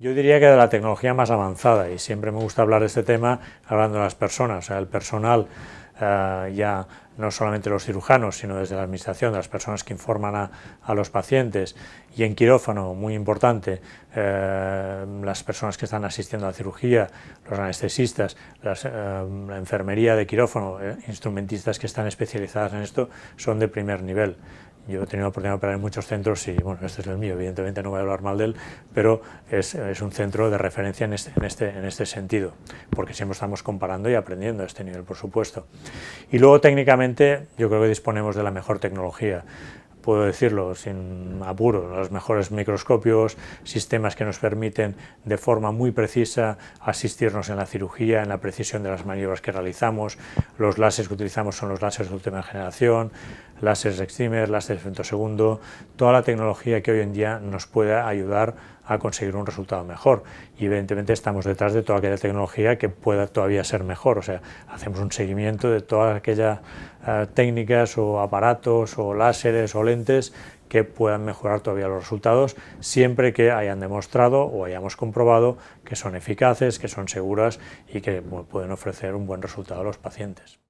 Yo diría que de la tecnología más avanzada, y siempre me gusta hablar de este tema hablando de las personas, o sea, el personal, ya no solamente los cirujanos, sino desde la administración, de las personas que informan a los pacientes, y en quirófano, muy importante, las personas que están asistiendo a la cirugía, los anestesistas, la enfermería de quirófano, instrumentistas que están especializadas en esto, son de primer nivel. Yo he tenido la oportunidad de operar en muchos centros y, bueno, este es el mío, evidentemente no voy a hablar mal de él, pero es un centro de referencia en este sentido, porque siempre estamos comparando y aprendiendo a este nivel, por supuesto. Y luego, técnicamente, yo creo que disponemos de la mejor tecnología. Puedo decirlo sin apuro, los mejores microscopios, sistemas que nos permiten de forma muy precisa asistirnos en la cirugía, en la precisión de las maniobras que realizamos. Los láseres que utilizamos son los láseres de última generación, láseres excimer, láseres de femtosegundo, toda la tecnología que hoy en día nos puede ayudar a conseguir un resultado mejor, y evidentemente estamos detrás de toda aquella tecnología que pueda todavía ser mejor, o sea, hacemos un seguimiento de todas aquellas técnicas o aparatos o láseres o lentes que puedan mejorar todavía los resultados, siempre que hayan demostrado o hayamos comprobado que son eficaces, que son seguras y que pueden ofrecer un buen resultado a los pacientes.